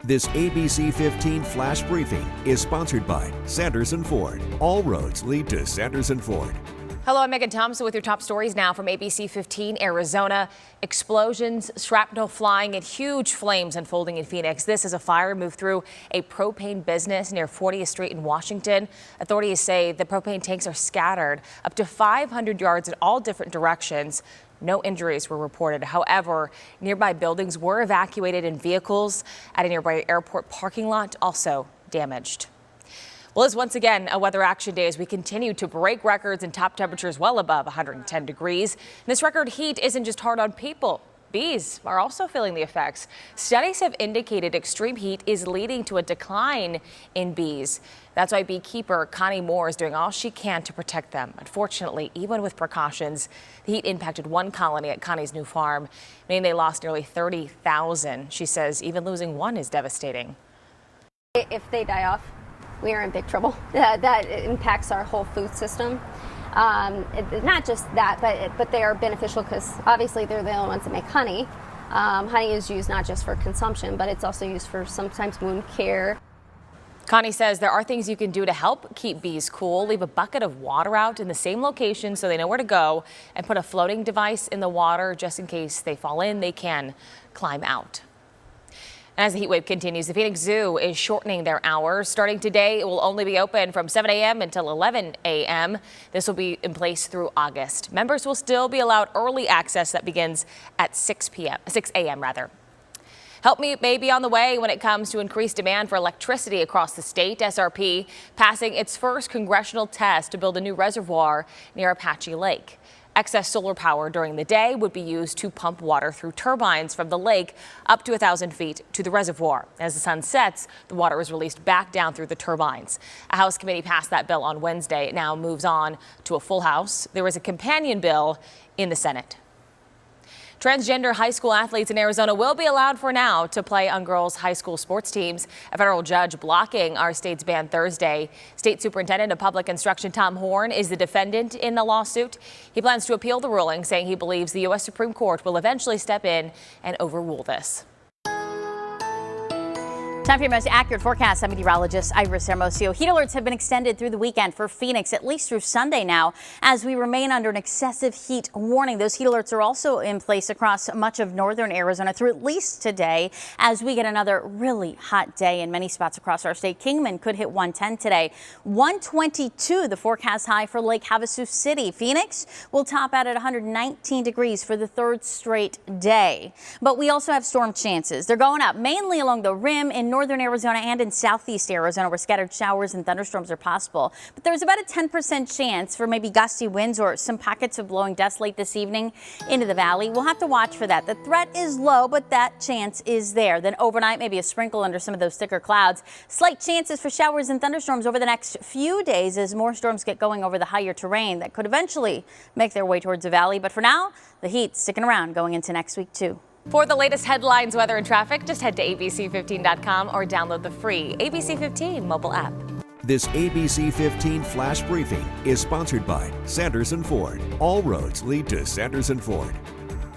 This ABC15 Flash Briefing is sponsored by Sanderson Ford. All roads lead to Sanderson Ford. Hello, I'm Megan Thompson with your top stories now from ABC15 Arizona. Explosions, shrapnel flying, and huge flames unfolding in Phoenix. This as a fire moved through a propane business near 40th Street in Washington. Authorities say the propane tanks are scattered up to 500 yards in all different directions. No injuries were reported. However, nearby buildings were evacuated and vehicles at a nearby airport parking lot also damaged. Well, it's once again a weather action day as we continue to break records and top temperatures well above 110 degrees. And this record heat isn't just hard on people. Bees are also feeling the effects. Studies have indicated extreme heat is leading to a decline in bees. That's why beekeeper Connie Moore is doing all she can to protect them. Unfortunately, even with precautions, the heat impacted one colony at Connie's new farm, meaning they lost nearly 30,000. She says even losing one is devastating. If they die off, we are in big trouble. That impacts our whole food system. Not just that, but they are beneficial because obviously they're the only ones that make honey. Honey is used not just for consumption, but it's also used for sometimes wound care. Connie says there are things you can do to help keep bees cool. Leave a bucket of water out in the same location so they know where to go, and put a floating device in the water just in case they fall in, they can climb out. As the heat wave continues, the Phoenix Zoo is shortening their hours. Starting today, it will only be open from 7 a.m. until 11 a.m. This will be in place through August. Members will still be allowed early access that begins at 6 a.m. Help may be on the way when it comes to increased demand for electricity across the state. SRP passing its first congressional test to build a new reservoir near Apache Lake. Excess solar power during the day would be used to pump water through turbines from the lake up to 1,000 feet to the reservoir. As the sun sets, the water is released back down through the turbines. A House committee passed that bill on Wednesday. It now moves on to a full House. There is a companion bill in the Senate. Transgender high school athletes in Arizona will be allowed for now to play on girls' high school sports teams. A federal judge blocking our state's ban Thursday. State Superintendent of Public Instruction Tom Horn is the defendant in the lawsuit. He plans to appeal the ruling, saying he believes the U.S. Supreme Court will eventually step in and overrule this. Time for your most accurate forecast. I'm meteorologist Iris Hermosillo. Heat alerts have been extended through the weekend for Phoenix, at least through Sunday now, as we remain under an excessive heat warning. Those heat alerts are also in place across much of northern Arizona through at least today, as we get another really hot day in many spots across our state. Kingman could hit 110 today. 122, the forecast high for Lake Havasu City. Phoenix will top out at 119 degrees for the third straight day. But we also have storm chances. They're going up mainly along the rim in northern Arizona and in southeast Arizona, where scattered showers and thunderstorms are possible. But there's about a 10% chance for maybe gusty winds or some pockets of blowing dust late this evening into the valley. We'll have to watch for that. The threat is low, but that chance is there. Then overnight, maybe a sprinkle under some of those thicker clouds. Slight chances for showers and thunderstorms over the next few days as more storms get going over the higher terrain that could eventually make their way towards the valley. But for now, the heat sticking around going into next week, too. For the latest headlines, weather, and traffic, just head to abc15.com or download the free ABC15 mobile app. This ABC15 Flash Briefing is sponsored by Sanderson Ford. All roads lead to Sanderson Ford.